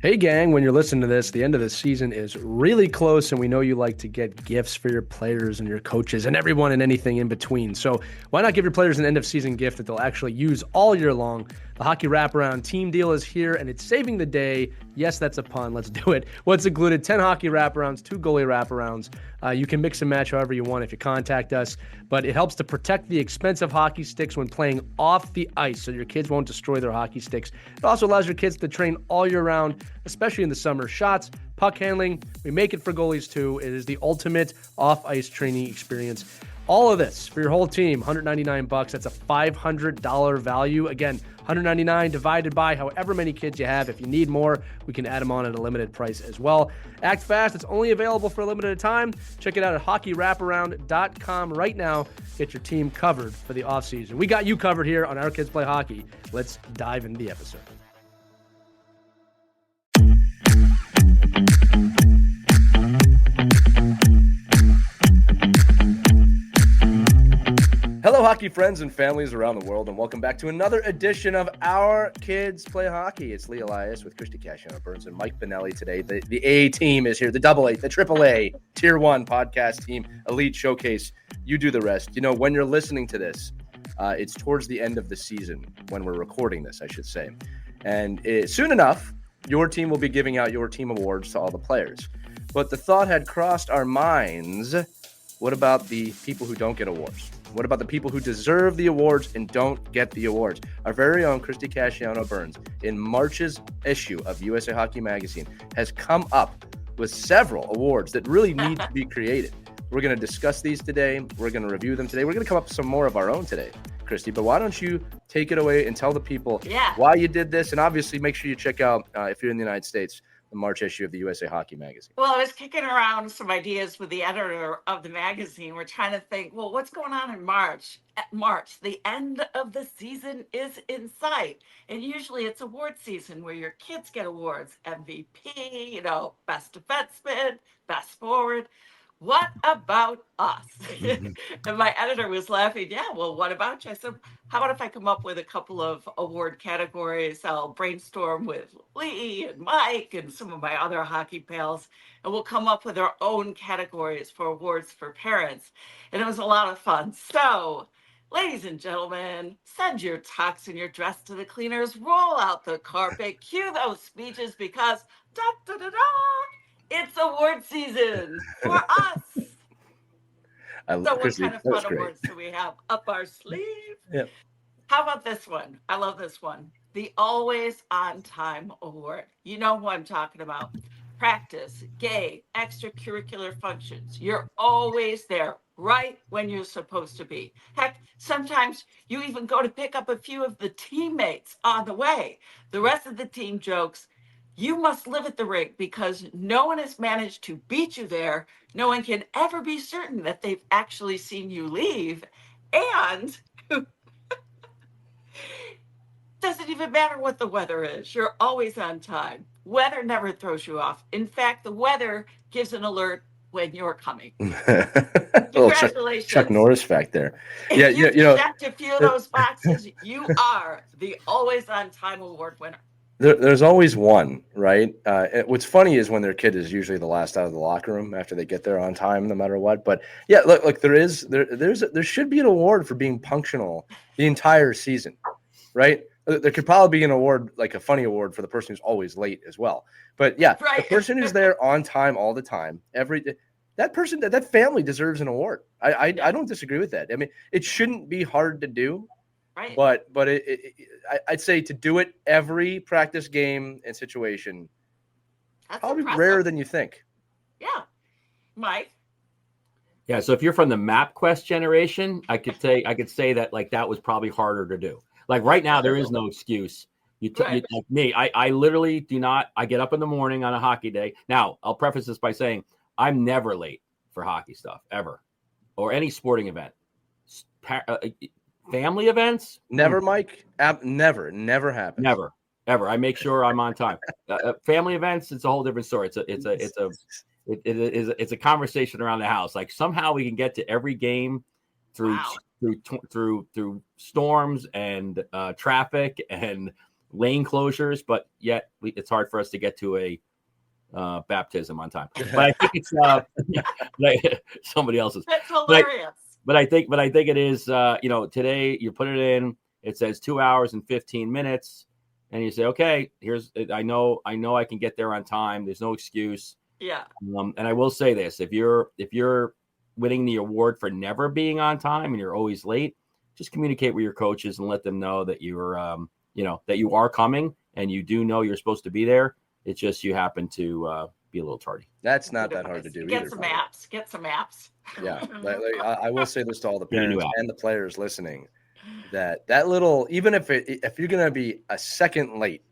Hey, gang, when you're listening to this, the end of the season is really close, and we know you like to get gifts for your players and your coaches and everyone and anything in between. So why not give your players an end-of-season gift that they'll actually use all year long? The Hockey Wraparound Team Deal is here, and it's saving the day. Yes, that's a pun. Let's do it. What's included? 10 hockey wraparounds, 2 goalie wraparounds. You can mix and match however you want if you contact us, but it helps to protect the expensive hockey sticks when playing off the ice so your kids won't destroy their hockey sticks. It also allows your kids to train all year round, especially in the summer. Shots, puck handling, we make it for goalies too. It is the ultimate off-ice training experience. All of this for your whole team, $199. That's a $500 value. Again, $199 divided by however many kids you have. If you need more, we can add them on at a limited price as well. Act fast. It's only available for a limited time. Check it out at hockeywraparound.com right now. Get your team covered for the offseason. We got you covered here on Our Kids Play Hockey. Let's dive into the episode. Hello, hockey friends and families around the world, and welcome back to another edition of Our Kids Play Hockey. It's Lee Elias with Christie Burns and Mike Benelli today. The A team is here, the double A, the triple A, Tier 1 podcast team, Elite Showcase. You do the rest. You know, when you're listening to this, it's towards the end of the season when we're recording this, I should say. And soon enough, your team will be giving out your team awards to all the players. But the thought had crossed our minds, what about the people who don't get awards? What about the people who deserve the awards and don't get the awards? Our very own Christie Burns, in March's issue of USA Hockey Magazine, has come up with several awards that really need to be created. We're going to discuss these today. We're going to review them today. We're going to come up with some more of our own today, Christie. But why don't you take it away and tell the people why you did this? And obviously make sure you check out, if you're in the United States, the March issue of the USA Hockey Magazine. Well, I was kicking around some ideas with the editor of the magazine. We're trying to think, well, what's going on in March? At March, the end of the season is in sight. And usually it's award season where your kids get awards, MVP, best defenseman, best forward. What about us? And my editor was laughing. Yeah, well, what about you? I said, how about if I come up with a couple of award categories? I'll brainstorm with Lee and Mike and some of my other hockey pals, and we'll come up with our own categories for awards for parents. And it was a lot of fun. So, ladies and gentlemen, send your tux and your dress to the cleaners, roll out the carpet, cue those speeches because it's award season for us. So what kind of fun awards do we have up our sleeve? Yeah. How about this one? I love this one. The Always On Time Award. You know who I'm talking about. Practice, game, extracurricular functions. You're always there right when you're supposed to be. Heck, sometimes you even go to pick up a few of the teammates on the way. The rest of the team jokes, you must live at the rink because no one has managed to beat you there. No one can ever be certain that they've actually seen you leave. And doesn't even matter what the weather is. You're always on time. Weather never throws you off. In fact, the weather gives an alert when you're coming. Congratulations. Chuck Norris fact there. If you checked a few of those boxes, you are the Always On Time Award winner. There's always one, right? What's funny is when their kid is usually the last out of the locker room after they get there on time, no matter what. But yeah, look, there should be an award for being punctual the entire season, right? There could probably be an award, like a funny award, for the person who's always late as well. But yeah, right. The person who's there on time all the time, that person, that family deserves an award. I don't disagree with that. I mean, it shouldn't be hard to do. Right. But I'd say to do it every practice game and situation, that's probably impressive. Rarer than you think. Yeah. Mike? Yeah, so if you're from the MapQuest generation, I could say that like that was probably harder to do. Like right now, there is no excuse. Like me, I literally do not. I get up in the morning on a hockey day. Now, I'll preface this by saying I'm never late for hockey stuff, ever, or any sporting event. Family events? Never, Mike. Never happens. Never, ever. I make sure I'm on time. Family events, it's a whole different story. It's a conversation around the house. Like somehow we can get to every game through storms and traffic and lane closures, but yet it's hard for us to get to a baptism on time. But I think it's like somebody else's. That's hilarious. But I think it is. Today you put it in. It says 2 hours and 15 minutes, and you say, okay, I know I can get there on time. There's no excuse. Yeah. And I will say this: if you're winning the award for never being on time and you're always late, just communicate with your coaches and let them know that you're that you are coming and you do know you're supposed to be there. It's just you happen to be a little tardy. That's not that hard to do. Get some apps. Yeah, I will say this to all the parents and the players listening: that little, even if you're gonna be a second late,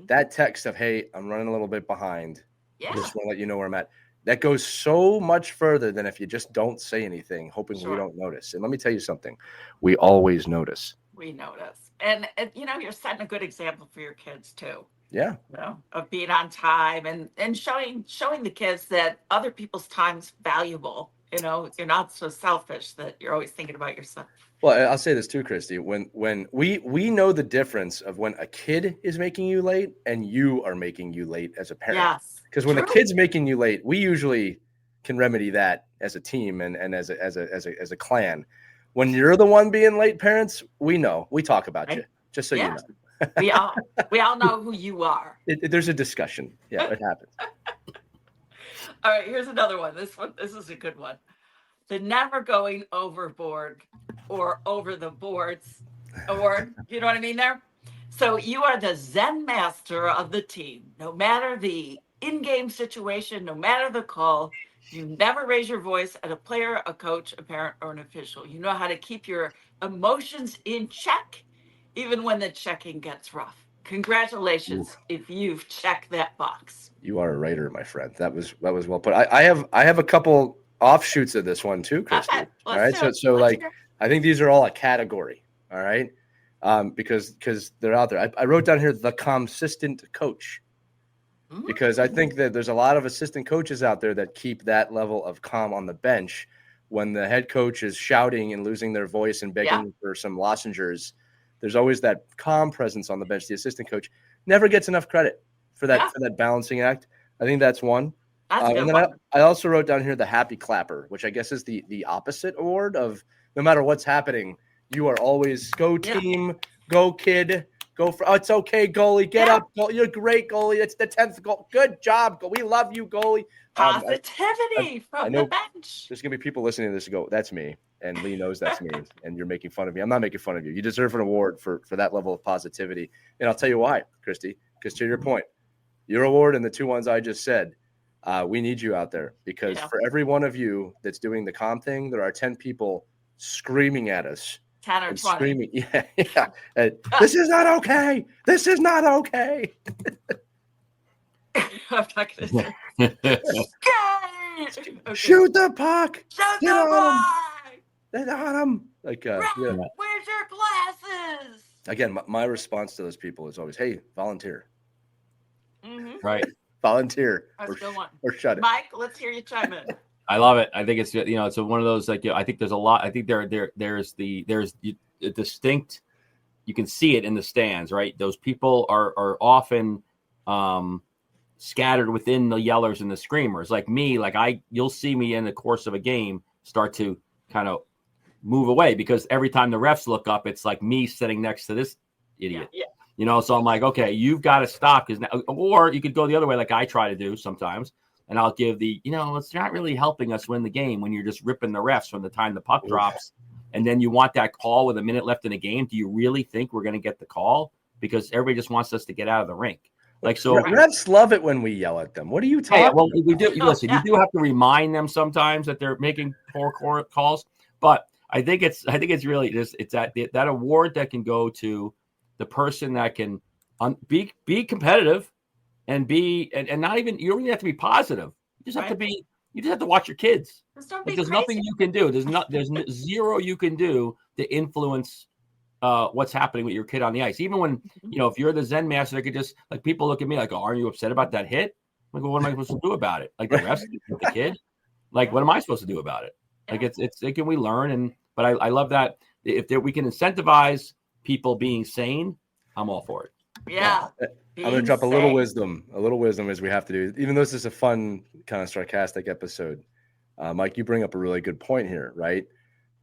that text of, hey, I'm running a little bit behind. Yeah. Just want to let you know where I'm at. That goes so much further than if you just don't say anything, hoping we don't notice. And let me tell you something: we always notice. We notice, and you're setting a good example for your kids too. Yeah. Of being on time and showing the kids that other people's time's valuable. You're not so selfish that you're always thinking about yourself. Well, I'll say this too, Christy. When we know the difference of when a kid is making you late and you are making you late as a parent. Yes. Because when a kid's making you late, we usually can remedy that as a team and as a clan. When you're the one being late, parents, we know. We talk about you. Just so you know. we all know who you are. There's a discussion. Yeah, it happens. All right, here's another one. This is a good one. The never going overboard or over the boards award. You know what I mean there? So you are the Zen master of the team. No matter the in-game situation, no matter the call, you never raise your voice at a player, a coach, a parent, or an official. You know how to keep your emotions in check even when the checking gets rough. Congratulations if you've checked that box. You are a writer, my friend. That was well put. I have a couple offshoots of this one too, Christy. Okay, all right. So like I think these are all a category. All right. Because they're out there. I wrote down here the consistent coach. Because I think that there's a lot of assistant coaches out there that keep that level of calm on the bench when the head coach is shouting and losing their voice and begging for some lozenges. There's always that calm presence on the bench. The assistant coach never gets enough credit for that balancing act. I think that's one. And then I also wrote down here the happy clapper, which I guess is the opposite award of no matter what's happening, you are always go team, go kid, go for it's okay, goalie, get up, goalie. You're great, goalie. It's the 10th goal. Good job, we love you, goalie. Positivity from the bench. There's gonna be people listening to this who go, that's me. And Lee knows that's me, and you're making fun of me. I'm not making fun of you. You deserve an award for that level of positivity. And I'll tell you why, Christy, because to your point, your award and the two ones I just said, we need you out there because for every one of you that's doing the calm thing, there are 10 people screaming at us. 10 or 20. Screaming, this is not okay. This is not okay. I'm not going to say. Shoot the puck. Shoot the puck. Get on him. Like, where's your glasses? Again, my response to those people is always, hey, volunteer. Right. Volunteer. Or shut it. Mike, let's hear you chime in. I love it. I think it's it's one of those like I think there's a lot. I think there's a distinct. You can see it in the stands, right? Those people are often scattered within the yellers and the screamers. Like me, you'll see me in the course of a game start to kind of move away because every time the refs look up, it's like me sitting next to this idiot. Yeah. So I'm like, okay, you've got to stop or you could go the other way, like I try to do sometimes. And I'll give it's not really helping us win the game when you're just ripping the refs from the time the puck drops. And then you want that call with a minute left in the game. Do you really think we're going to get the call? Because everybody just wants us to get out of the rink. Refs love it when we yell at them. What are you talking about? Well, we do. Listen, you do have to remind them sometimes that they're making poor calls. But I think it's really just it's that award that can go to the person that can be competitive. And not even you don't even have to be positive. You just have to be. You just have to watch your kids. There's nothing you can do. There's zero you can do to influence what's happening with your kid on the ice. Even when if you're the Zen master, they could just like people look at me like, oh, aren't you upset about that hit? Like, well, what am I supposed to do about it? Like the rest of the kid. Like, what am I supposed to do about it? Like it's can we learn but I love that if we can incentivize people being sane, I'm all for it. Yeah. I'm going to Being drop a little safe. wisdom. A little wisdom as we have to do, even though this is a fun, kind of sarcastic episode. Mike, you bring up a really good point here, right?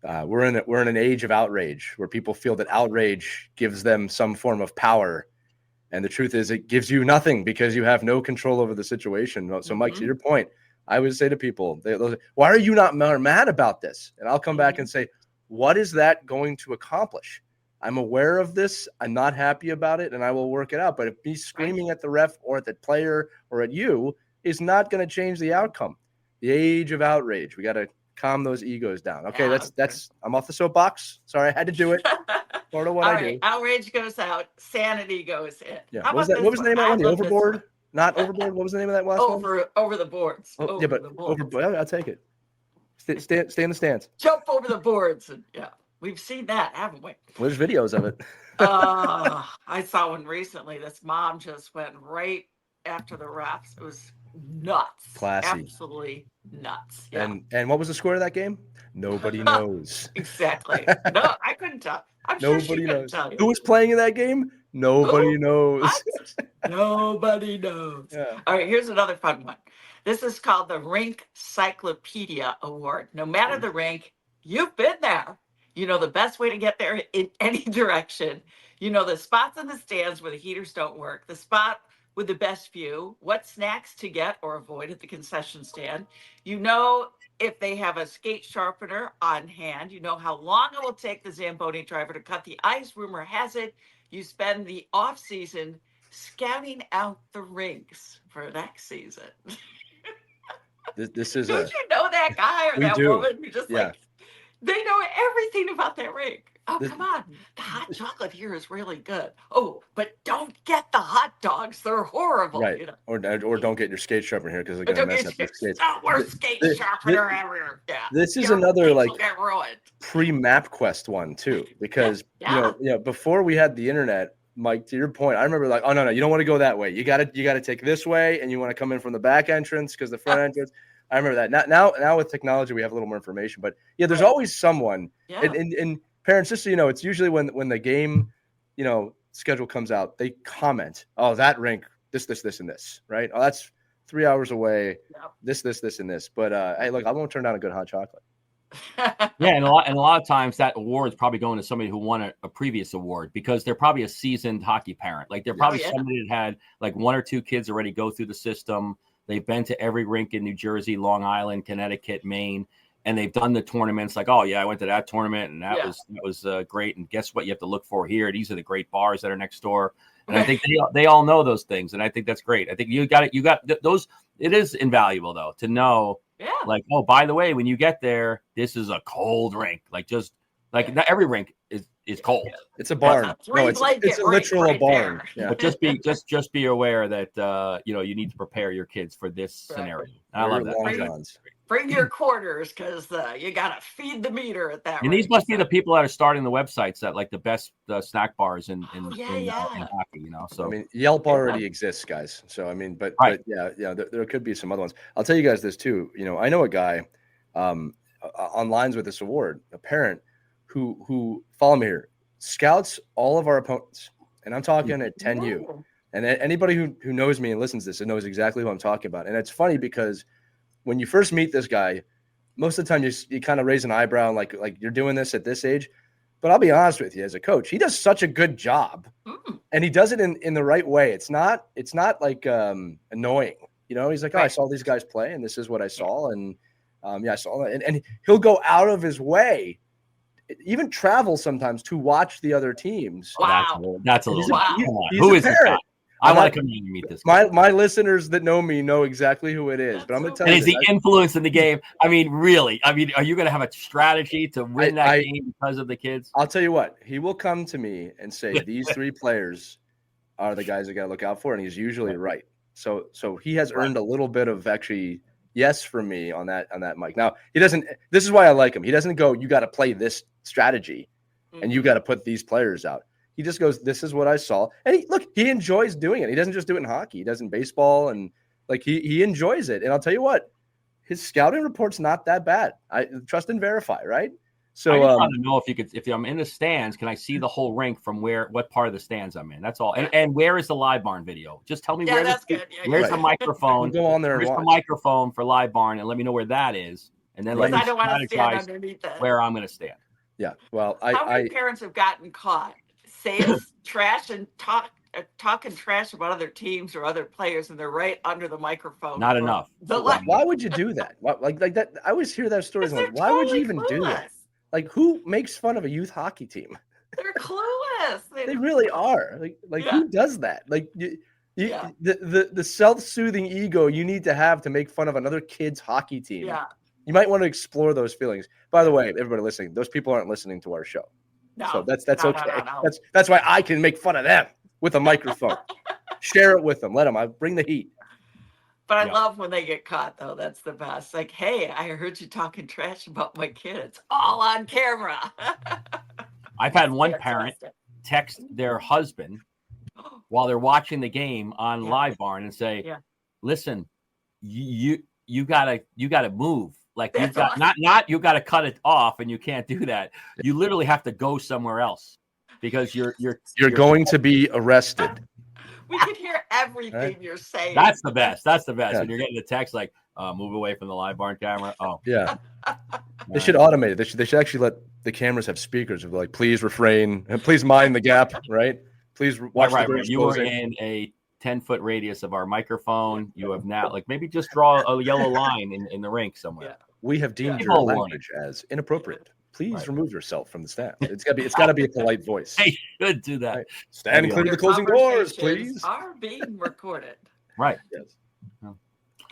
We're in an age of outrage where people feel that outrage gives them some form of power. And the truth is it gives you nothing because you have no control over the situation. So, Mike, to your point, I would say to people, why are you not mad about this? And I'll come back and say, what is that going to accomplish? I'm aware of this. I'm not happy about it, and I will work it out. But if me screaming at the ref or at the player or at you is not going to change the outcome. The age of outrage. We got to calm those egos down. Okay, that's I'm off the soapbox. Sorry, I had to do it. Part of what I do. Outrage goes out, sanity goes in. Yeah. How What was about that? What was the name of that one? The Overboard? Not Overboard. What was the name of that last one? Over the boards. Oh, yeah, but Overboard. I'll take it. Stay in the stands. Jump over the boards. And, yeah, we've seen that, haven't we? There's videos of it. I saw one recently. This mom just went right after the refs. It was nuts. Classy. Absolutely nuts. Yeah. And what was the score of that game? Nobody knows. Exactly. No, I couldn't tell. I'm sure she couldn't tell you. Who was playing in that game? Nobody knows. Nobody knows. Yeah. All right, here's another fun one. This is called the Rink Cyclopedia Award. No matter the rink, you've been there. You know the best way to get there in any direction. You know the spots in the stands where the heaters don't work, the spot with the best view, what snacks to get or avoid at the concession stand. You know if they have a skate sharpener on hand. You know how long it will take the Zamboni driver to cut the ice. Rumor has it you spend the off season scouting out the rinks for next season. This is Don't you know that guy or that woman who just like they know everything about that rink? Oh, come on. The hot chocolate here is really good. Oh, but don't get the hot dogs. They're horrible. Right. You know? Or don't get your skate sharpener here because they're going to mess up your skates. Oh, we're skate sharpener everywhere. Yeah. This is another like get ruined. pre-MapQuest one too, because you know, before we had the internet, Mike, to your point, I remember like, oh no, you don't want to go that way. You got to take this way, and you want to come in from the back entrance because the front entrance. I remember that. Now with technology, we have a little more information, but yeah, there's always someone. Yeah. And parents, just so you know, it's usually when the game, you know, schedule comes out, they comment, oh, that rink, this, and this, right? Oh, that's 3 hours away. Yep. This, and this. But hey, look, I won't turn down a good hot chocolate. Yeah, and a lot of times that award is probably going to somebody who won a previous award because they're probably a seasoned hockey parent. Like they're probably somebody that had like one or two kids already go through the system. They've been to every rink in New Jersey, Long Island, Connecticut, Maine, and they've done the tournaments. Like, oh yeah, I went to that tournament and that was great. And guess what? You have to look for here. These are the great bars that are next door. And I think they all know those things, and I think that's great. I think you got those. It is invaluable though to know. Yeah. Like, oh, by the way, when you get there, this is a cold rink. Like just like not every rink is cold. It's a barn. No, it's a literal barn. Yeah. But just be aware that you need to prepare your kids for this scenario. I love that. Bring your quarters because you gotta feed the meter at that. And these must be the people that are starting the websites that like the best snack bars in hockey. You know, so I mean, Yelp already exists, guys. So I mean, but yeah, there could be some other ones. I'll tell you guys this too. You know, I know a guy on lines with this award, a parent who follow me here, scouts all of our opponents, and I'm talking at 10U. And anybody who knows me and listens to this knows exactly who I'm talking about. And it's funny because when you first meet this guy, most of the time you kind of raise an eyebrow and like you're doing this at this age. But I'll be honest with you, as a coach, he does such a good job, and he does it in the right way. It's not like annoying, you know. He's like, oh, I saw these guys play, and this is what I saw, and I saw that, and he'll go out of his way, even travel sometimes to watch the other teams. Wow, that's a little. He's who a is this guy? I want to come in and meet this guy. My listeners that know me know exactly who it is, but I'm going to tell you. And is the influence in the game? I mean, really? I mean, are you going to have a strategy to win that game because of the kids? I'll tell you what. He will come to me and say, these three players are the guys I got to look out for, and he's usually right. So he has earned a little bit of actually yes from me on that mic. Now, he doesn't – this is why I like him. He doesn't go, you got to play this strategy, and you got to put these players out. He just goes, this is what I saw. And he enjoys doing it. He doesn't just do it in hockey. He does in baseball. And like, he enjoys it. And I'll tell you what, his scouting report's not that bad. I trust and verify, right? So I just want to know if I'm in the stands, can I see the whole rink from what part of the stands I'm in? That's all. And where is the Live Barn video? Just tell me where's the microphone. Go on there and where's watch the microphone for Live Barn, and let me know where that is, and then let me I don't want to stand strategize underneath it. where I'm going to stand. Yeah. Well, how many parents have gotten caught saying trash and talking trash about other teams or other players, and they're right under the microphone? Not enough. Why would you do that? Like that? I always hear that stories. Like, why would you even do that? Like, who makes fun of a youth hockey team? They're clueless. They really are. Like who does that? Like, the self-soothing ego you need to have to make fun of another kid's hockey team. Yeah. You might want to explore those feelings. By the way, everybody listening, those people aren't listening to our show. No, so that's okay. No. That's why I can make fun of them with a microphone. Share it with them. Let them. I bring the heat. But I love when they get caught, though. That's the best. Like, hey, I heard you talking trash about my kid. It's all on camera. I've had one parent text their husband while they're watching the game on Live Barn and say, "Listen, you gotta move. Like you've got not you gotta cut it off, and you can't do that. You literally have to go somewhere else because you're going to be arrested." We can hear everything you're saying. That's the best. When you're getting the text like, move away from the Live Barn camera. Oh, yeah. They should automate it. They should actually let the cameras have speakers of like, please refrain and please mind the gap, right? Please watch the doors You were in a 10-foot radius of our microphone. You have now, like, maybe just draw a yellow line in the rink somewhere. Yeah. We have deemed your language as inappropriate. Please remove yourself from the stand. It's got to be a polite voice. I should do that. Right. Stand clear to the closing doors, please. Are being recorded. Right. Yes.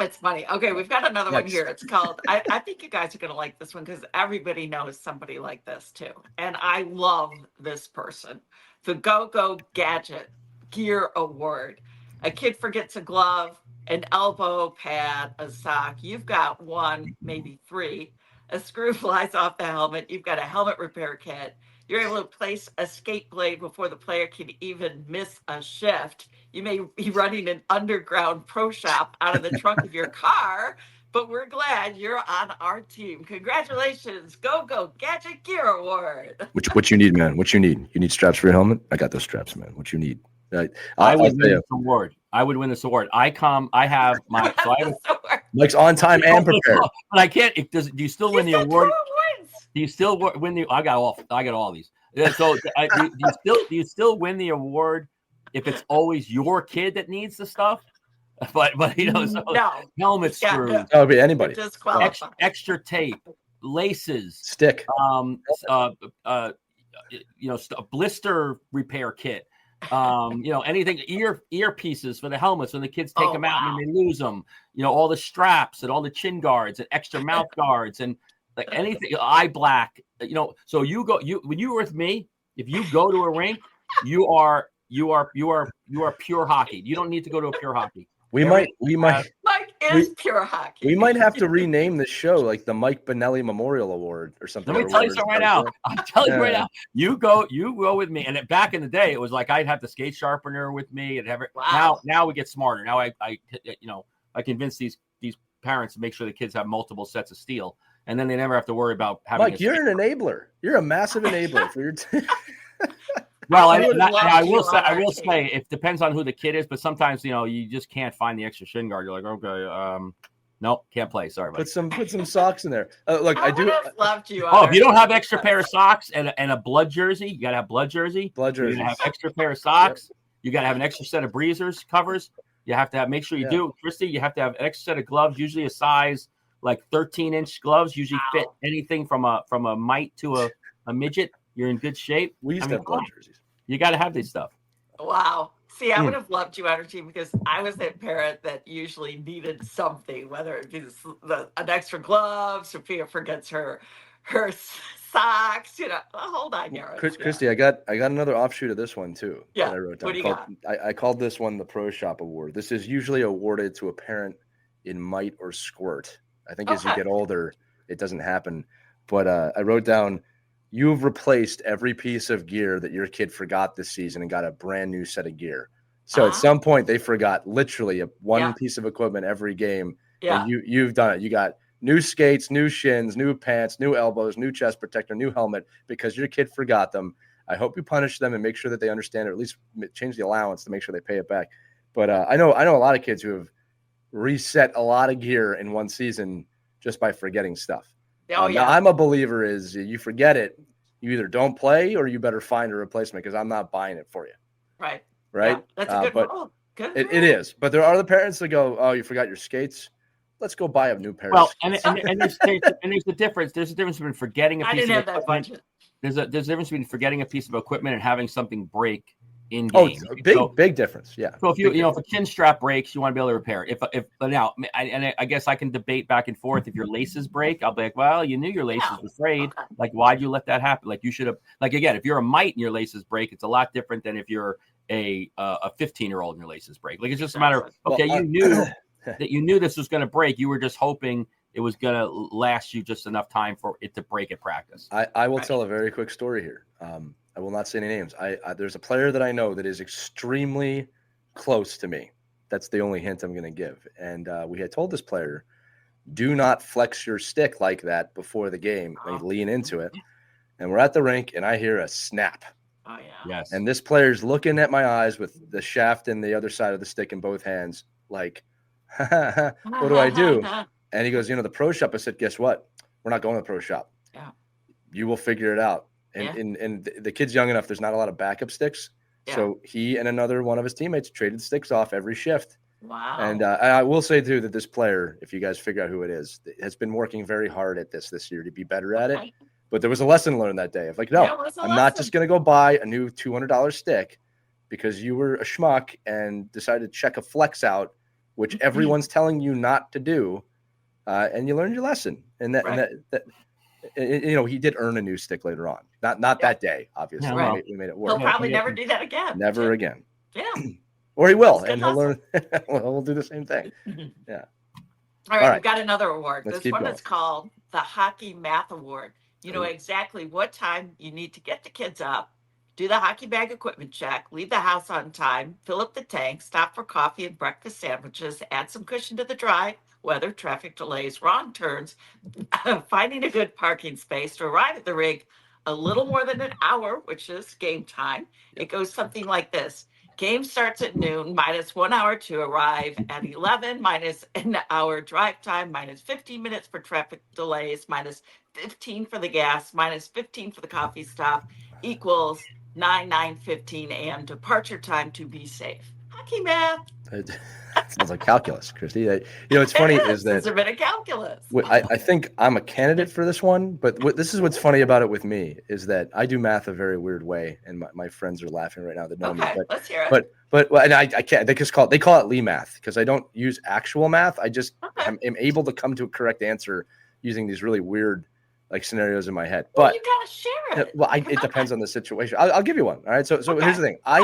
It's funny. Okay, we've got another one here. It's called, I think you guys are going to like this one because everybody knows somebody like this too. And I love this person. The Go-Go Gadget Gear Award. A kid forgets a glove, an elbow pad, a sock. You've got one, maybe three. A screw flies off the helmet. You've got a helmet repair kit. You're able to place a skate blade before the player can even miss a shift. You may be running an underground pro shop out of the trunk of your car, but we're glad you're on our team. Congratulations, Go-Go Gadget Gear Award. What you need, man? What you need? You need straps for your helmet? I got those straps, man. What you need? I would win this award. I have my. Mike's on time and prepared. But I can't. Do you still win the award? Do you still win the? I got all these. So do you still win the award if it's always your kid that needs the stuff? But helmet screws. That would be anybody. Extra tape, laces, stick. Blister repair kit. Anything, earpieces for the helmets when the kids take them out and they lose them, all the straps and all the chin guards and extra mouth guards and like anything, eye black, so when you were with me, if you go to a rink, you are pure hockey. You don't need to go to a pure hockey. Mike is pure hockey. We might have to rename this show like the Mike Benelli Memorial Award or something. Let me tell you something right now. I'm telling you right now. You go with me. And back in the day, it was like I'd have the skate sharpener with me and have it. Wow. Now we get smarter. Now I convince these parents to make sure the kids have multiple sets of steel, and then they never have to worry about having. Mike, you're an enabler. You're a massive enabler for your team. Well, I will say it depends on who the kid is, but sometimes you just can't find the extra shin guard. You're like, okay, nope, can't play. Sorry, buddy. Put some socks in there. Look, I do. Loved you. If you don't have extra pair of socks and a blood jersey, you gotta have blood jersey. Blood jersey. You gotta have extra pair of socks. Yep. You gotta have an extra set of breezers covers. You have to make sure you do, Christie. You have to have an extra set of gloves, usually a size like 13-inch gloves. Usually fit anything from a mite to a midget. You're in good shape. We used to have blood jerseys. You got to have this stuff. Wow. See, I would have loved you on our team because I was that parent that usually needed something, whether it be an extra glove, Sophia forgets her socks, hold on, Garrett. Christie, I got another offshoot of this one too. Yeah. That I wrote down. What do you got? I called this one the Pro Shop Award. This is usually awarded to a parent in mite or squirt. I think as you get older, it doesn't happen. But I wrote down, you've replaced every piece of gear that your kid forgot this season and got a brand new set of gear. So at some point they forgot literally one piece of equipment every game. Yeah. And you've done it. You got new skates, new shins, new pants, new elbows, new chest protector, new helmet because your kid forgot them. I hope you punish them and make sure that they understand, or at least change the allowance to make sure they pay it back. But I know a lot of kids who have reset a lot of gear in one season just by forgetting stuff. Oh, yeah. Now I'm a believer is you forget it, you either don't play or you better find a replacement because I'm not buying it for you. Right. Right. Yeah, that's a good rule. Good it rule. is. But there are the parents that go, oh, you forgot your skates. Let's go buy a new pair of skates. And there's a difference. There's a difference between forgetting a piece of equipment. There's a difference between forgetting a piece of equipment and having something break in game. Oh, big difference. Yeah. So if if a chin strap breaks, you want to be able to repair it. I guess I can debate back and forth. If your laces break, I'll be like, well, you knew your laces were frayed. Okay. Like, why'd you let that happen? Like, you should have. Like, again, if you're a mite and your laces break, it's a lot different than if you're a 15-year-old and your laces break. Like, it's just a matter of you knew that you knew this was going to break. You were just hoping it was going to last you just enough time for it to break at practice. I will tell a very quick story here. I will not say any names. There's a player that I know that is extremely close to me. That's the only hint I'm going to give. And we had told this player, do not flex your stick like that before the game. Like, lean into it. And we're at the rink, and I hear a snap. Oh, yeah. Yes. And this player's looking at my eyes with the shaft and the other side of the stick in both hands, like, what do I do? And he goes, the pro shop. I said, guess what? We're not going to the pro shop. Yeah. You will figure it out. And the kid's young enough. There's not a lot of backup sticks. Yeah. So he and another one of his teammates traded sticks off every shift. Wow. And I will say, too, that this player, if you guys figure out who it is, has been working very hard at this year to be better at it. But there was a lesson learned that day of like, no, I'm not just going to go buy a new $200 stick because you were a schmuck and decided to check a flex out, which everyone's telling you not to do. And you learned your lesson. And he did earn a new stick later on. Not that day, obviously. No, right. We made it work. He'll probably never do that again. Never again. Yeah. Or he will, and he'll learn. We'll do the same thing. Yeah. All right. We've got another award. Let's this one going. is called the Hockey Math Award. You know exactly what time you need to get the kids up, do the hockey bag equipment check, leave the house on time, fill up the tank, stop for coffee and breakfast sandwiches, add some cushion to the drive, weather, traffic delays, wrong turns, finding a good parking space to arrive at the rink a little more than an hour, which is game time. It goes something like this. Game starts at noon, minus 1 hour to arrive at 11, minus an hour drive time, minus 15 minutes for traffic delays, minus 15 for the gas, minus 15 for the coffee stop, equals 9:15 a.m. departure time to be safe. Hockey math. Sounds like calculus, Christie. It's funny is that it's a bit of calculus. I think I'm a candidate for this one, but this is what's funny about it with me is that I do math a very weird way, and my friends are laughing right now that know me. But let's hear it. But and I can't. They call it Lee math because I don't use actual math. I just am able to come to a correct answer using these really weird scenarios in my head. But you gotta share it. Well, it depends on the situation. I'll give you one. All right. So here's the thing. I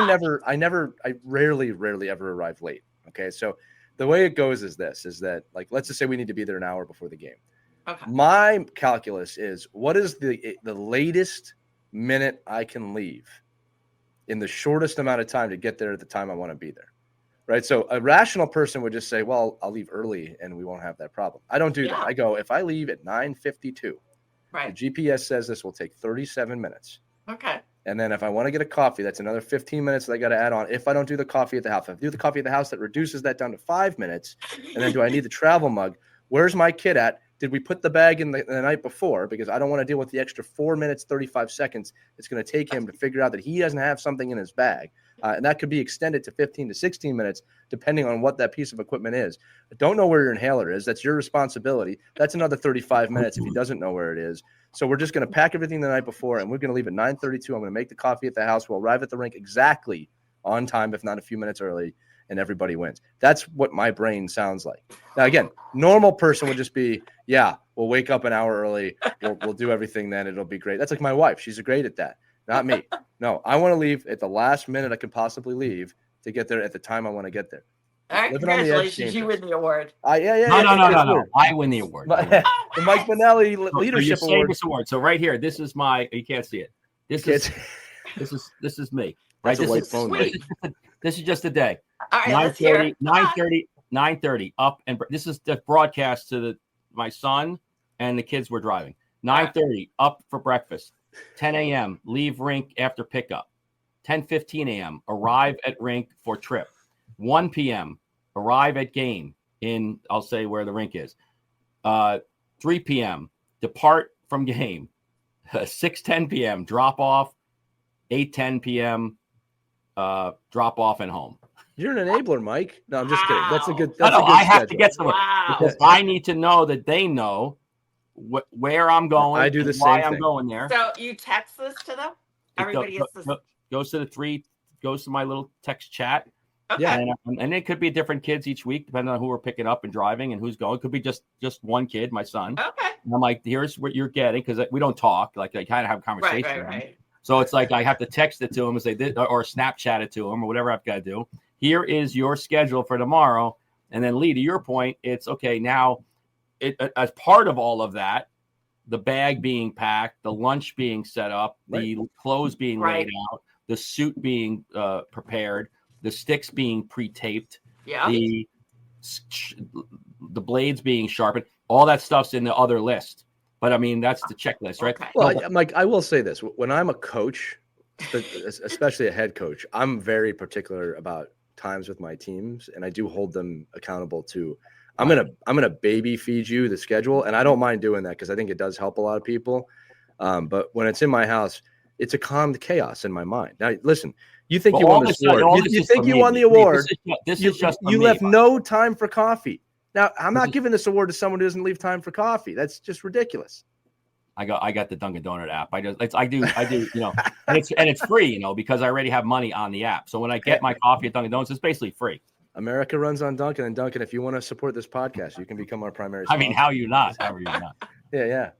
rarely ever arrive late. Okay. So the way it goes is that let's just say we need to be there an hour before the game. Okay. My calculus is what is the latest minute I can leave in the shortest amount of time to get there at the time I want to be there. Right. So a rational person would just say, well, I'll leave early and we won't have that problem. I don't do that. I go, if I leave at 9:52, right. The GPS says this will take 37 minutes. Okay. And then if I want to get a coffee, that's another 15 minutes that I got to add on. If I don't do the coffee at the house, if I do the coffee at the house, that reduces that down to 5 minutes. And then do I need the travel mug? Where's my kid at? Did we put the bag in the night before? Because I don't want to deal with the extra 4 minutes, 35 seconds it's going to take him to figure out that he doesn't have something in his bag. And that could be extended to 15 to 16 minutes, depending on what that piece of equipment is. I don't know where your inhaler is. That's your responsibility. That's another 35 minutes if he doesn't know where it is. So we're just going to pack everything the night before, and we're going to leave at 9:32. I'm going to make the coffee at the house. We'll arrive at the rink exactly on time, if not a few minutes early, and everybody wins. That's what my brain sounds like. Now, again, normal person would just be, yeah, we'll wake up an hour early. We'll do everything then. It'll be great. That's like my wife. She's great at that. Not me. No, I want to leave at the last minute I can possibly leave to get there at the time I want to get there. All right, congratulations. You win the award. No. I win the award. The Mike Bonelli Leadership Award. So right here, this is my. You can't see it. This is me. Right. This is just a day. All right. 9:30 up, and this is the broadcast to my son and the kids were driving. 9:30 up for breakfast. 10 a.m. leave rink after pickup. 10:15 a.m. arrive at rink for trip. 1 p.m. arrive at game in, I'll say where the rink is. 3 p.m. depart from game. 6:10 p.m. drop off. 8:10 p.m. Drop off and home. You're an enabler, Mike. No, I'm just kidding. That's a good. I have schedule. to get somewhere because I need to know that they know where I'm going. I do the same why thing. I'm going there. So you text this to them? Everybody gets this. Goes to my little text chat. Okay. Yeah. And it could be different kids each week, depending on who we're picking up and driving and who's going. It could be just one kid, my son. Okay. And I'm like, here's what you're getting, because we don't talk. Like I kind of have a conversation. Right. So it's like I have to text it to him and say this, or Snapchat it to him, or whatever I've got to do. Here is your schedule for tomorrow. And then, Lee, to your point, it's okay. Now, as part of all of that, the bag being packed, the lunch being set up, the clothes being laid out, the suit being prepared, the sticks being pre-taped, the blades being sharpened. All that stuff's in the other list. But I mean, that's the checklist, right? Okay. Well, Mike, I will say this: when I'm a coach, especially a head coach, I'm very particular about times with my teams, and I do hold them accountable to. I'm gonna baby feed you the schedule, and I don't mind doing that because I think it does help a lot of people. But when it's in my house, it's a calmed chaos in my mind. Now, listen, you think you won this award? You think you won the award? This is just you left no time for coffee. Now, I'm not giving this award to someone who doesn't leave time for coffee. That's just ridiculous. I got the Dunkin' Donut app. I do, you know, and it's free, you know, because I already have money on the app. So when I get my coffee at Dunkin' Donuts, it's basically free. America runs on Dunkin', and Dunkin', if you want to support this podcast, you can become our primary sponsor. I mean, how are you not? Yeah.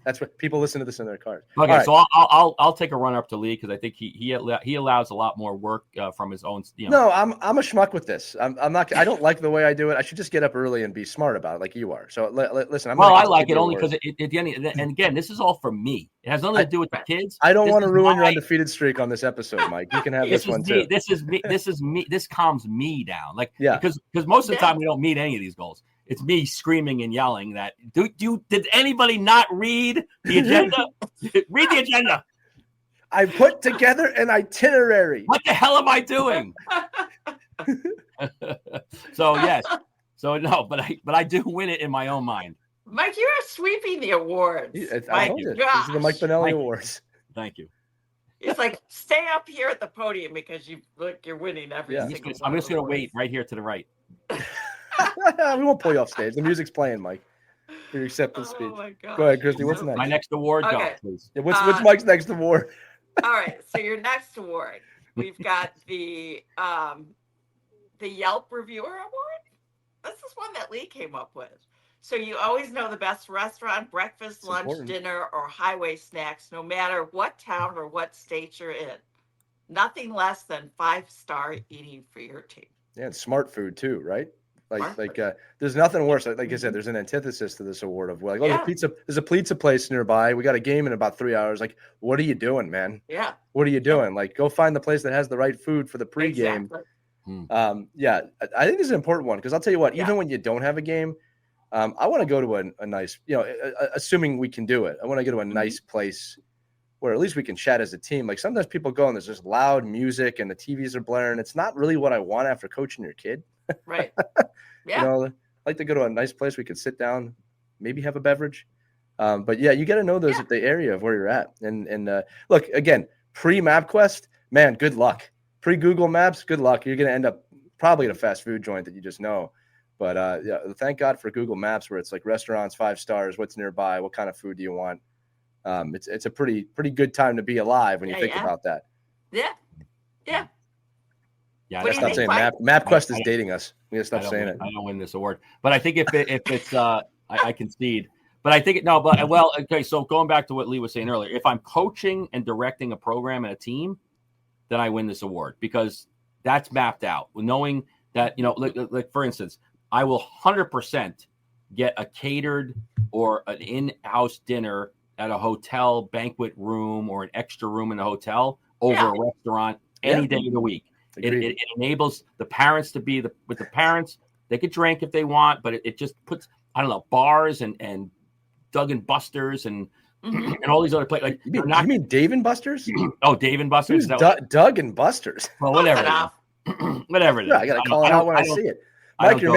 That's what people listen to this in their cars. Okay, right. so I'll take a run up to Lee because I think he allows a lot more work from his own. You know. No, I'm a schmuck with this. I'm not. I don't like the way I do it. I should just get up early and be smart about it, like you are. So listen. I like it only because at the end. And again, this is all from me. It has nothing to do with the kids. I don't want to ruin your undefeated streak on this episode, Mike. You can have this one too. This is me. This calms me down. Like because most of the time we don't meet any of these goals. It's me screaming and yelling that. Did anybody not read the agenda? Read the agenda. I put together an itinerary. What the hell am I doing? So yes. So no, but I do win it in my own mind. Mike, you are sweeping the awards. I told you. This is the Mike Benelli Awards. Thank you. It's like stay up here at the podium because you're winning every single one. I'm just going to wait right here to the right. We won't pull you off stage. The music's playing, Mike. Your acceptance speech. My God. Go ahead, Christie. What's next? My next award, go, please. Yeah, what's Mike's next award? All right. So your next award, we've got the Yelp Reviewer Award. This is one that Lee came up with. So you always know the best restaurant, breakfast, lunch, dinner, or highway snacks, no matter what town or what state you're in. Nothing less than 5-star eating for your team. Yeah, and smart food too, right? There's nothing worse. Like I said, there's an antithesis to this award of there's a pizza place nearby. We got a game in about 3 hours. Like, what are you doing, man? Yeah. What are you doing? Like, go find the place that has the right food for the pregame. Exactly. I think this is an important one because I'll tell you what, even when you don't have a game, I want to go to a nice, assuming we can do it. I want to go to a nice place where at least we can chat as a team. Like sometimes people go and there's just loud music and the TVs are blaring. It's not really what I want after coaching your kid. Right. Yeah. I'd like to go to a nice place we could sit down, maybe have a beverage. But yeah, you got to know those at the area of where you're at. And look, again, pre-MapQuest, man, good luck. Pre-Google Maps, good luck. You're going to end up probably at a fast food joint that you just know. But thank God for Google Maps where it's like restaurants, 5 stars, what's nearby, what kind of food do you want? It's a pretty good time to be alive when you think about that. Yeah. Yeah, let's stop saying MapQuest is dating us. We gotta stop saying it. I don't win this award, but I think if it's I concede. But I think okay. So going back to what Lee was saying earlier, if I'm coaching and directing a program and a team, then I win this award because that's mapped out. Knowing that like for instance, I will 100% get a catered or an in-house dinner at a hotel banquet room or an extra room in a hotel over a restaurant any day of the week. It enables the parents to be with the parents. They could drink if they want, but it just puts I don't know, bars and Doug and Buster's and all these other places. Like you mean Dave and Buster's? Oh, Dave and Buster's. Doug and Buster's. Well, whatever. Whatever. Yeah, I gotta call it out when I see it. Mike, you're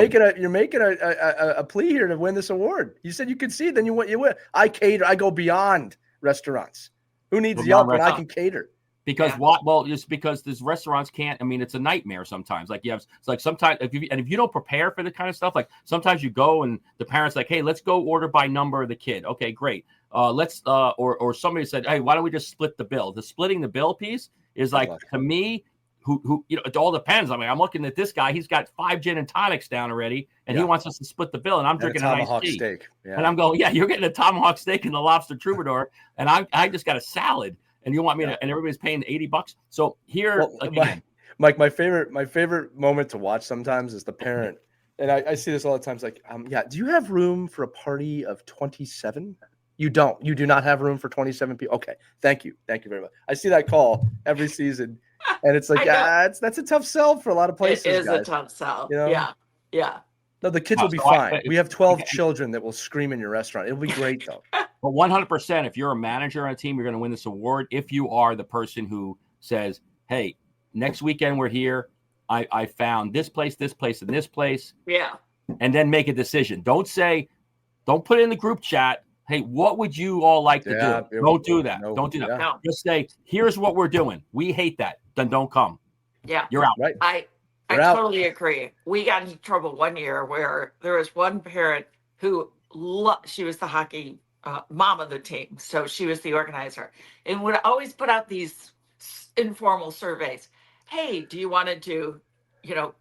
making a plea here to win this award. You said you could see it, then you win. I cater. I go beyond restaurants. Who needs Yelp when I can cater? Because what? Well, just because these restaurants can't. I mean, it's a nightmare sometimes. Like it's like sometimes if you don't prepare for the kind of stuff, like sometimes you go and the parents like, hey, let's go order by number of the kid. Okay, great. Or somebody said, hey, why don't we just split the bill? The splitting the bill piece is like to me. Who it all depends. I mean, I'm looking at this guy. He's got 5 gin and tonics down already, and he wants us to split the bill. And I'm drinking a tomahawk steak. Yeah. And I'm going, yeah, you're getting a tomahawk steak and the lobster troubadour, and I just got a salad. And you want me to? And everybody's paying $80. So here, again, Mike, my favorite moment to watch sometimes is the parent, and I see this all the time. It's like, do you have room for a party of 27? You don't. You do not have room for 27 people. Okay, thank you very much. I see that call every season. And it's like, that's a tough sell for a lot of places. It is guys. a tough sell. You know? Yeah. No, the kids will be fine. We have 12 children that will scream in your restaurant. It'll be great, though. But 100%, if you're a manager on a team, you're going to win this award. If you are the person who says, hey, next weekend we're here. I found this place, and this place. Yeah. And then make a decision. Don't put it in the group chat. Hey, what would you all like to do? Don't do that. Don't do that. No. Just say, here's what we're doing. We hate that. Then don't come. Yeah. You're out. Right. I totally agree. We got into trouble one year where there was one parent who she was the hockey mom of the team. So she was the organizer and would always put out these informal surveys. Hey, do you want to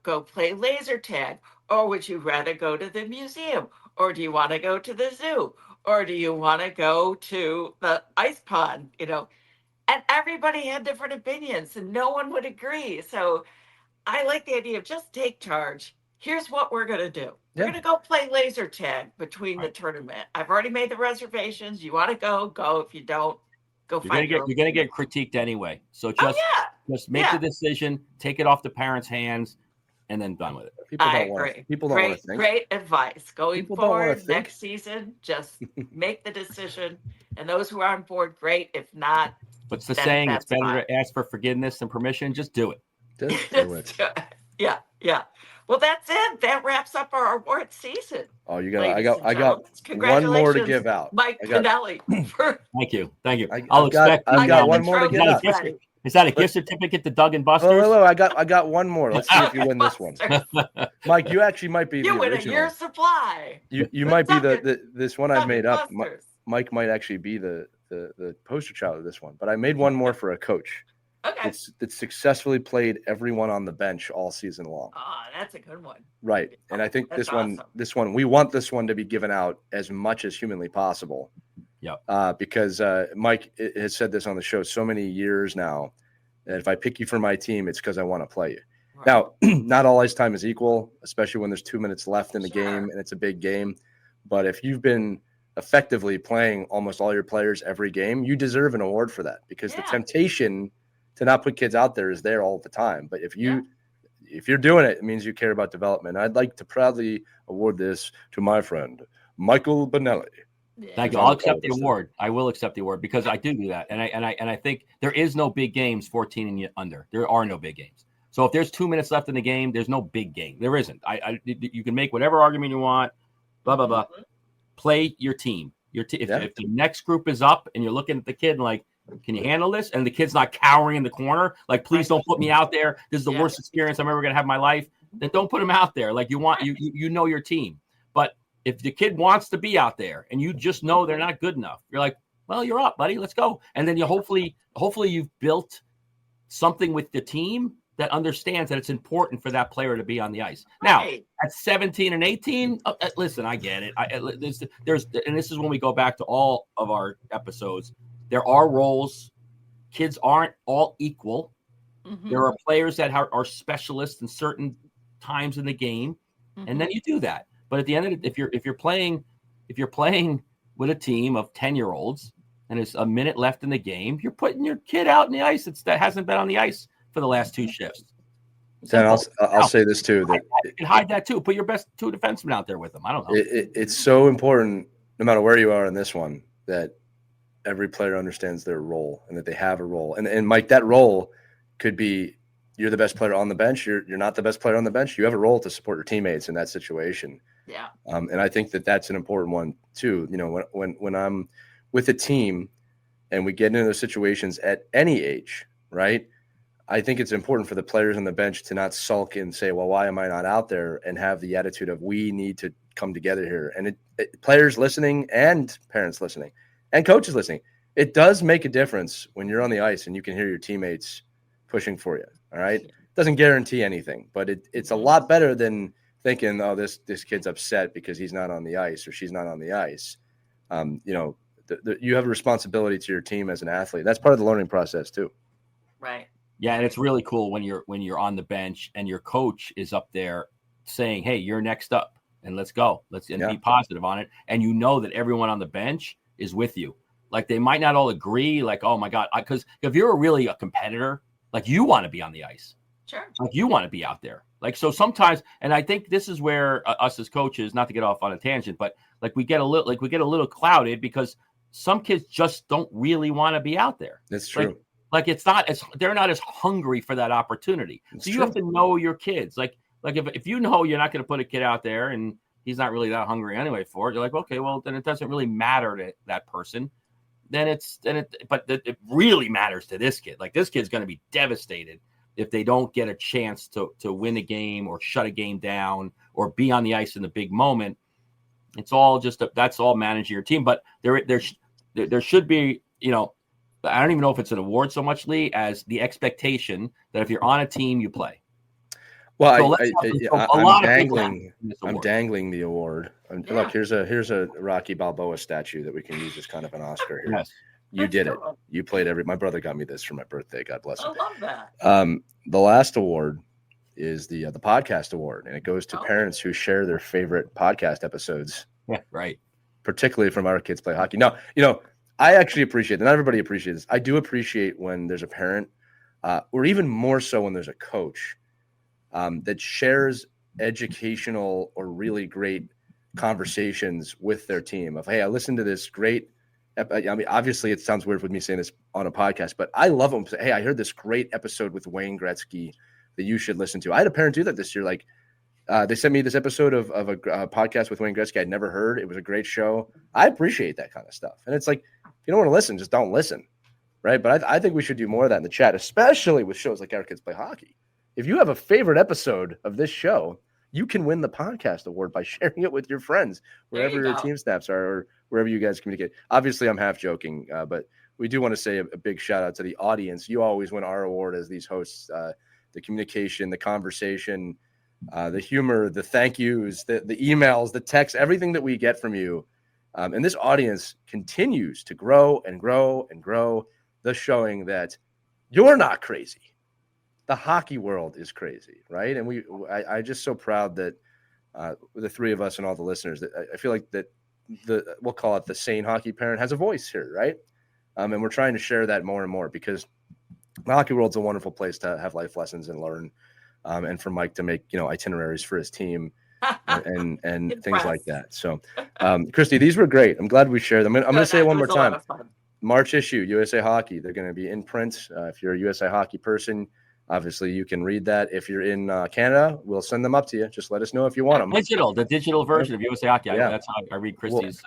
go play laser tag? Or would you rather go to the museum? Or do you want to go to the zoo? Or do you want to go to the ice pond? And everybody had different opinions and no one would agree. So I like the idea of just take charge. Here's what we're going to do. We're going to go play laser tag between the tournament. I've already made the reservations. You want to go. If you don't, go find You're going to get critiqued anyway. So just make the decision, take it off the parents' hands, and then done with it. People don't want to think. Great advice. Going forward next season, just make the decision. And those who are on board, great. If not, what's the saying? It's better to ask for forgiveness than permission. Just do it. Just do it. Yeah. Well, that's it. That wraps up our award season. Oh, I got one more to give out. Mike Pinelli. Thank you. I've got one more to give out. Is that a gift certificate to Doug and Buster's? Hello. I got one more. Let's see if you win this one. Mike, you actually might be the original. You win a year's supply. You might be this one I've made up. Mike might actually be the poster child of this one. But I made one more for a coach. Okay. It's successfully played everyone on the bench all season long. Oh, that's a good one. Right. And I think this one, we want this one to be given out as much as humanly possible. Yeah. Because Mike has said this on the show so many years now that if I pick you for my team, it's because I want to play you. Right. Now, not all ice time is equal, especially when there's 2 minutes left in the game and it's a big game. But if you've been effectively playing almost all your players every game, you deserve an award for that because the temptation to not put kids out there is there all the time. But if you're doing it, it means you care about development. I'd like to proudly award this to my friend, Michael Benelli. Thank you. I'll accept the award. I will accept the award because I do that. And I think there is no big games 14 and under. There are no big games. So if there's 2 minutes left in the game, there's no big game. There isn't. You can make whatever argument you want, blah, blah, blah. Play your team. If the next group is up and you're looking at the kid and like, can you handle this? And the kid's not cowering in the corner. Like, please don't put me out there. This is the worst experience I'm ever going to have in my life. Then don't put him out there. Like you know your team. But if the kid wants to be out there and you just know they're not good enough, you're like, well, you're up, buddy. Let's go. And then you hopefully you've built something with the team that understands that it's important for that player to be on the ice. Now, at 17 and 18, listen, I get it. And this is when we go back to all of our episodes. There are roles. Kids aren't all equal. Mm-hmm. There are players that are specialists in certain times in the game, and then you do that. But at the end of it, if you're playing with a team of 10-year-olds and there's a minute left in the game, you're putting your kid out in the ice that hasn't been on the ice for the last 2 shifts. Dan, I'll say this too, that hide that too. Put your best 2 defensemen out there with them. I don't know. It's so important, no matter where you are in this one, that every player understands their role and that they have a role. And Mike, that role could be you're the best player on the bench. You're not the best player on the bench. You have a role to support your teammates in that situation. Yeah. And I think that that's an important one too. You know, when I'm with a team and we get into those situations at any age, right? I think it's important for the players on the bench to not sulk and say, well, why am I not out there? And have the attitude of we need to come together here. And players listening and parents listening and coaches listening, it does make a difference when you're on the ice and you can hear your teammates pushing for you. All right. It doesn't guarantee anything, but it's a lot better than thinking, oh, this kid's upset because he's not on the ice or she's not on the ice. You know, you have a responsibility to your team as an athlete. That's part of the learning process too. Right. Yeah, and it's really cool when you're on the bench and your coach is up there saying, "Hey, you're next up, and let's go. Be positive on it." And you know that everyone on the bench is with you. Like they might not all agree, like, "Oh my God," because if you're really a competitor, like you want to be on the ice, sure, like you want to be out there. Like so sometimes, and I think this is where us as coaches, not to get off on a tangent, but like we get a little clouded because some kids just don't really want to be out there. That's true. Like they're not as hungry for that opportunity. So you have to know your kids. Like if you know you're not going to put a kid out there and he's not really that hungry anyway for it, you're like, okay, well then it doesn't really matter to that person. But it really matters to this kid. Like this kid's going to be devastated if they don't get a chance to win a game or shut a game down or be on the ice in the big moment. It's all that's all managing your team. But there should be, you know, I don't even know if it's an award so much, Lee, as the expectation that if you're on a team, you play. Well, I'm dangling the award. Look, here's a Rocky Balboa statue that we can use as kind of an Oscar here. Yes. You did it. You played my brother got me this for my birthday. God bless him. I love that. The last award is the podcast award, and it goes to parents who share their favorite podcast episodes. Yeah, right. Particularly from Our Kids Play Hockey. Now, you know, I actually appreciate that. Not everybody appreciates this. I do appreciate when there's a parent, or even more so when there's a coach that shares educational or really great conversations with their team of, hey, I listened to this great. I mean, obviously it sounds weird with me saying this on a podcast, but I love them. Hey, I heard this great episode with Wayne Gretzky that you should listen to. I had a parent do that this year. Like they sent me this episode of a podcast with Wayne Gretzky I'd never heard. It was a great show. I appreciate that kind of stuff. And it's like, if you don't want to listen, just don't listen. Right. But I think we should do more of that in the chat, especially with shows like Our Kids Play Hockey. If you have a favorite episode of this show, you can win the podcast award by sharing it with your friends, wherever your team snaps are, or wherever you guys communicate. Obviously, I'm half joking, but we do want to say a big shout out to the audience. You always win our award as these hosts, the communication, the conversation, the humor, the thank yous, the emails, the texts, everything that we get from you. And this audience continues to grow and grow and grow, thus showing that you're not crazy. The hockey world is crazy, right? And I'm just so proud that the three of us and all the listeners, that I feel like that we'll call it the sane hockey parent has a voice here, right? And we're trying to share that more and more because the hockey world's a wonderful place to have life lessons and learn, and for Mike to make itineraries for his team and things like that. So, Christie, these were great. I'm glad we shared them. I'm going to say it one more time. March issue, USA Hockey. They're going to be in print. If you're a USA Hockey person, obviously you can read that. If you're in Canada, we'll send them up to you. Just let us know if you want them. The digital version of USA Hockey. Yeah. That's how I read Christie's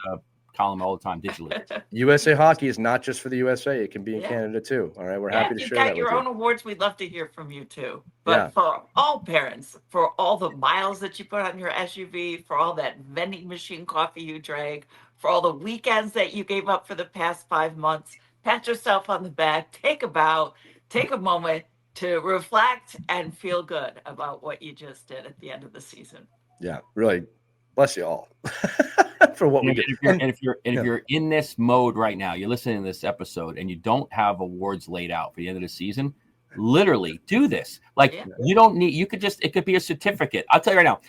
column all the time digitally. USA Hockey is not just for the USA. It can be in Canada too. All right. We're happy to share that with you. If you've got your own awards, we'd love to hear from you too. But for all parents, for all the miles that you put on your SUV, for all that vending machine coffee you drank, for all the weekends that you gave up for the past 5 months, pat yourself on the back, take a moment to reflect and feel good about what you just did at the end of the season. Yeah, really. Bless you all for what we did. If you're in this mode right now, you're listening to this episode and you don't have awards laid out for the end of the season, literally do this. You don't need, it could be a certificate. I'll tell you right now,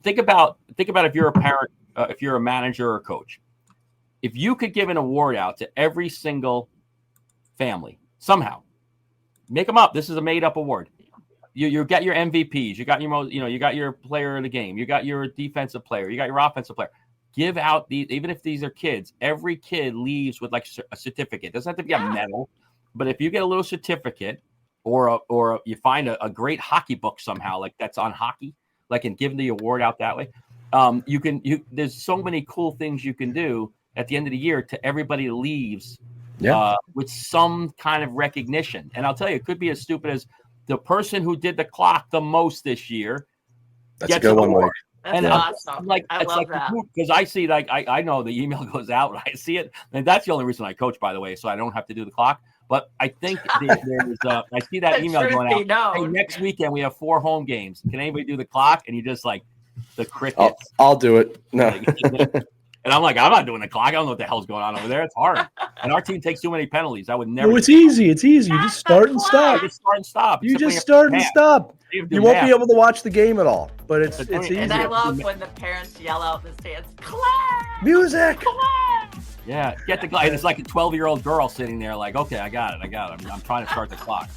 think about if you're a parent, if you're a manager or a coach, if you could give an award out to every single family somehow, make them up. This is a made up award. you got your MVPs, you got your most, you got your player of the game, you got your defensive player, you got your offensive player. Give out these, even if these are kids, every kid leaves with like a certificate. It doesn't have to be a medal, but if you get a little certificate or you find a great hockey book somehow, like that's on hockey, like, and give the award out that way. There's so many cool things you can do at the end of the year to everybody leaves with some kind of recognition. And I'll tell you, it could be as stupid as the person who did the clock the most this year. That's a good one, Mike. That's awesome. I love that. Because I see, like, I know the email goes out and I see it. And that's the only reason I coach, by the way, so I don't have to do the clock. But I think there's I see that email going out. Hey, next weekend we have 4 home games. Can anybody do the clock? And you just like the crickets. I'll do it. No. And I'm like, I'm not doing the clock. I don't know what the hell's going on over there. It's hard. And our team takes too many penalties. I would never. No, it's easy. It's easy. You just start and stop. You just start and stop. You just start and stop. You won't be able to watch the game at all. But it's easy. And I love when the parents yell out in the stands, clap! Music! Clap! Yeah, get the clock. It's like a 12-year-old girl sitting there like, okay, I got it. I'm trying to start the clock.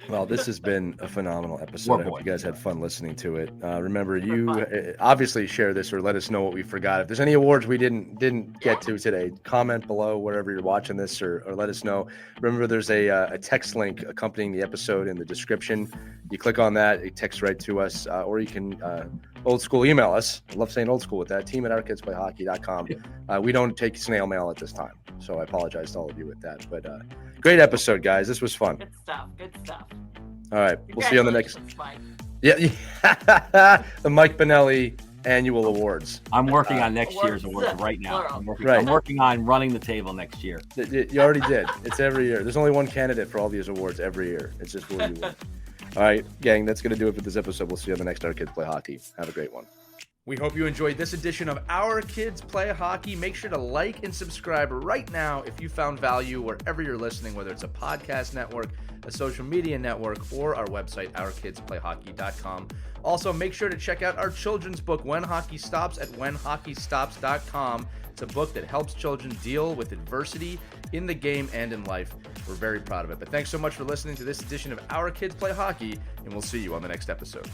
Well, this has been a phenomenal episode. I hope you guys had fun listening to it. Remember, you obviously share this or let us know what we forgot. If there's any awards we didn't get to today, comment below wherever you're watching this or let us know. Remember, there's a text link accompanying the episode in the description. You click on that, it texts right to us, or you can old school email us. I love saying old school with that. team@ourkidsplayhockey.com. We don't take snail mail at this time, so I apologize to all of you with that. But great episode, guys. This was fun. Good stuff. Good stuff. All right. We'll see you on the next. Mike. Yeah. The Mike Benelli annual awards. I'm working on next year's award right now. I'm working on running the table next year. You already did. It's every year. There's only one candidate for all these awards every year. It's just who you win. All right, gang, that's going to do it for this episode. We'll see you on the next Our Kids Play Hockey. Have a great one. We hope you enjoyed this edition of Our Kids Play Hockey. Make sure to like and subscribe right now if you found value wherever you're listening, whether it's a podcast network, a social media network, or our website, ourkidsplayhockey.com. Also, make sure to check out our children's book, When Hockey Stops, at whenhockeystops.com. It's a book that helps children deal with adversity in the game and in life. We're very proud of it. But thanks so much for listening to this edition of Our Kids Play Hockey, and we'll see you on the next episode.